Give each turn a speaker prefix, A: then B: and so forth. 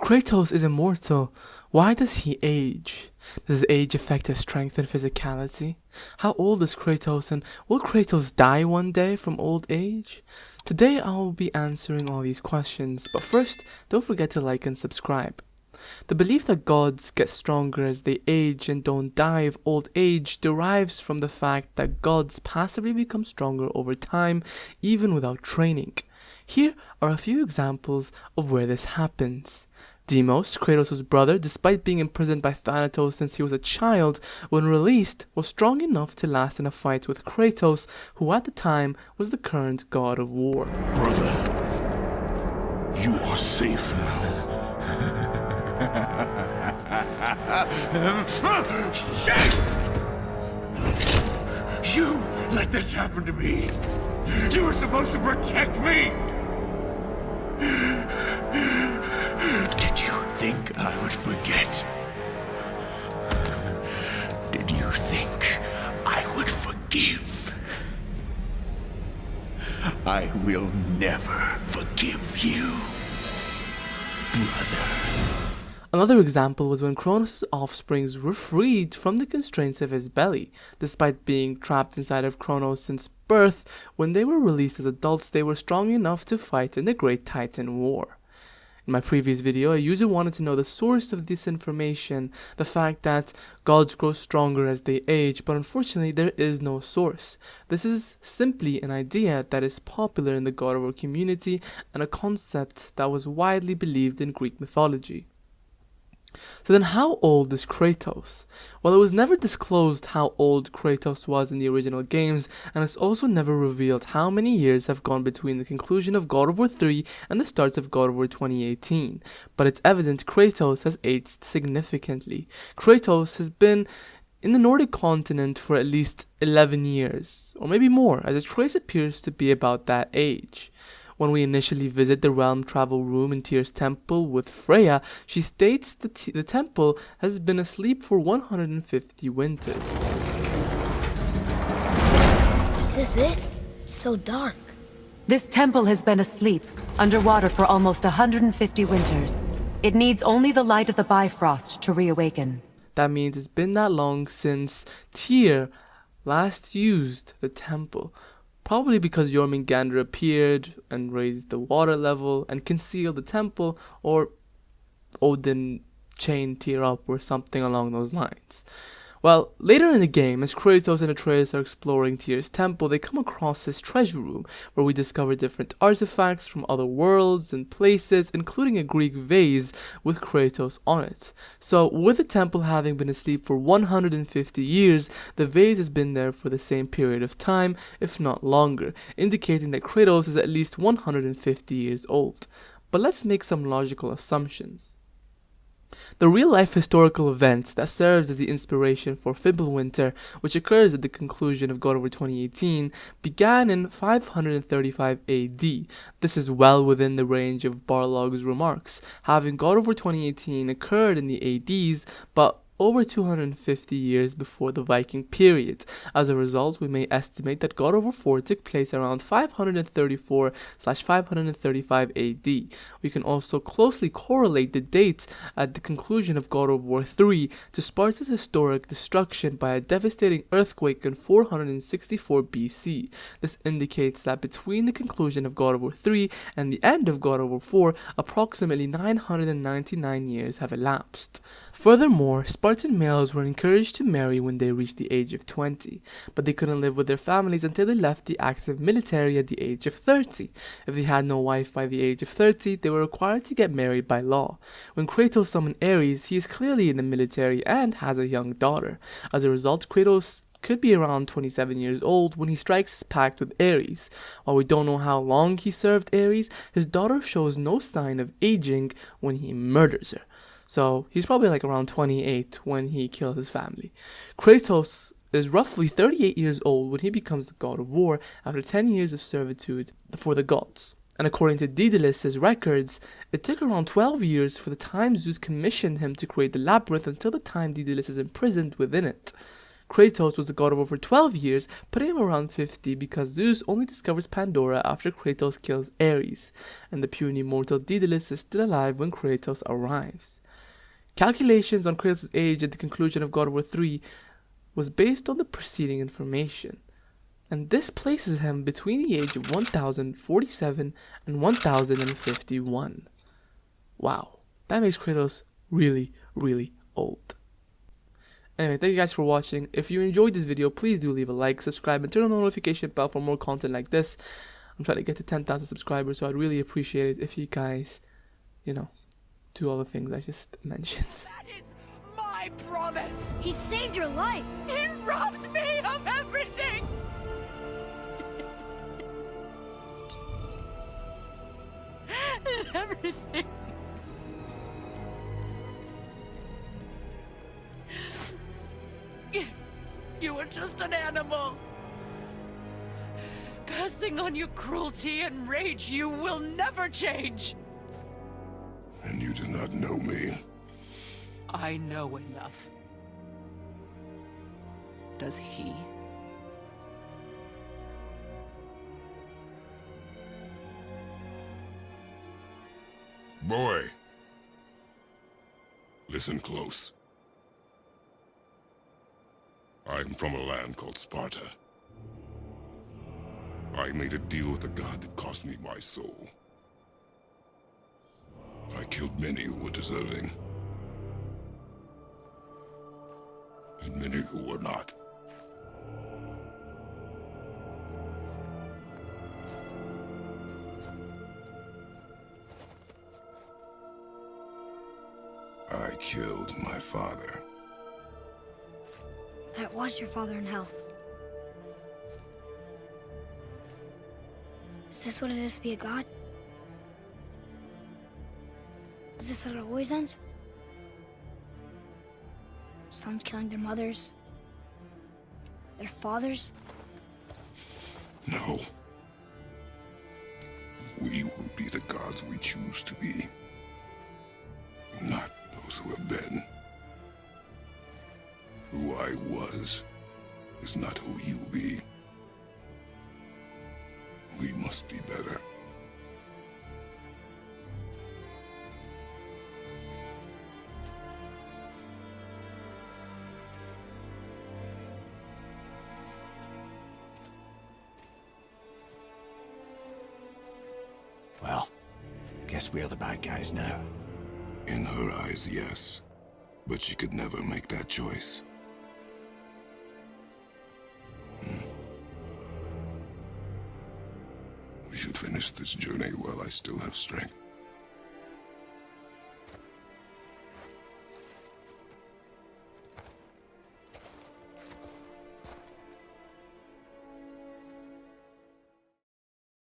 A: Kratos is immortal, why does he age? Does age affect his strength and physicality? How old is Kratos, and will Kratos die one day from old age? Today I will be answering all these questions, but first, don't forget to like and subscribe. The belief that gods get stronger as they age and don't die of old age derives from the fact that gods passively become stronger over time, even without training. Here are a few examples of where this happens. Deimos, Kratos' brother, despite being imprisoned by Thanatos since he was a child, when released, was strong enough to last in a fight with Kratos, who at the time was the current god of war.
B: Brother, you are safe now. Safe! You let this happen to me. You were supposed to protect me. Did you think I would forget? Did you think I would forgive? I will never forgive you, brother.
A: Another example was when Kronos' offsprings were freed from the constraints of his belly. Despite being trapped inside of Kronos since birth, when they were released as adults, they were strong enough to fight in the Great Titan War. In my previous video, a user wanted to know the source of this information, the fact that gods grow stronger as they age, but unfortunately there is no source. This is simply an idea that is popular in the God of War community and a concept that was widely believed in Greek mythology. So then how old is Kratos? Well, it was never disclosed how old Kratos was in the original games, and it's also never revealed how many years have gone between the conclusion of God of War 3 and the start of God of War 2018. But it's evident Kratos has aged significantly. Kratos has been in the Nordic continent for at least 11 years, or maybe more, as his trace appears to be about that age. When we initially visit the realm travel room in Tyr's temple with Freya, she states that the temple has been asleep for 150 winters.
C: Is this it? It's so dark.
D: This temple has been asleep, underwater for almost 150 winters. It needs only the light of the Bifrost to reawaken.
A: That means it's been that long since Tyr last used the temple. Probably because Jormungandr appeared and raised the water level and concealed the temple, or Odin chained Tyr up or something along those lines. Well, later in the game, as Kratos and Atreus are exploring Tyr's temple, they come across his treasure room, where we discover different artifacts from other worlds and places, including a Greek vase with Kratos on it. So, with the temple having been asleep for 150 years, the vase has been there for the same period of time, if not longer, indicating that Kratos is at least 150 years old. But let's make some logical assumptions. The real-life historical event that serves as the inspiration for Fimbulwinter, which occurs at the conclusion of God of War 2018, began in 535 AD. This is well within the range of Barlog's remarks, having God of War 2018 occurred in the ADs, but over 250 years before the Viking period. As a result, we may estimate that God of War 4 took place around 534/535 AD. We can also closely correlate the date at the conclusion of God of War 3 to Sparta's historic destruction by a devastating earthquake in 464 BC. This indicates that between the conclusion of God of War 3 and the end of God of War 4, approximately 999 years have elapsed. Furthermore, Spartan males were encouraged to marry when they reached the age of 20, but they couldn't live with their families until they left the active military at the age of 30. If they had no wife by the age of 30, they were required to get married by law. When Kratos summoned Ares, he is clearly in the military and has a young daughter. As a result, Kratos could be around 27 years old when he strikes his pact with Ares. While we don't know how long he served Ares, his daughter shows no sign of aging when he murders her. So he's probably like around 28 when he kills his family. Kratos is roughly 38 years old when he becomes the god of war after 10 years of servitude for the gods. And according to Daedalus' records, it took around 12 years for the time Zeus commissioned him to create the labyrinth until the time Daedalus is imprisoned within it. Kratos was the god of war for 12 years, putting him around 50 because Zeus only discovers Pandora after Kratos kills Ares, and the puny mortal Daedalus is still alive when Kratos arrives. Calculations on Kratos' age at the conclusion of God of War 3 was based on the preceding information, and this places him between the age of 1047 and 1051. Wow, that makes Kratos really, really old. Anyway, thank you guys for watching. If you enjoyed this video, please do leave a like, subscribe, and turn on the notification bell for more content like this. I'm trying to get to 10,000 subscribers, so I'd really appreciate it if you guys, do all the things I just mentioned.
E: That is my promise.
C: He saved your life.
E: He robbed me of everything. Everything. You were just an animal. Passing on your cruelty and rage, you will never change.
B: And you do not know me.
E: I know enough. Does he?
B: Boy. Listen close. I'm from a land called Sparta. I made a deal with a god that cost me my soul. I killed many who were deserving. And many who were not. I killed my father.
C: That was your father in hell. Is this what it is to be a god? Is this how it always ends? Sons killing their mothers? Their fathers?
B: No. We will be the gods we choose to be. Not those who have been. Who I was is not who you be. We must be better.
F: Well, guess we're the bad guys now.
B: In her eyes, yes. But she could never make that choice. We should finish this journey while I still have strength.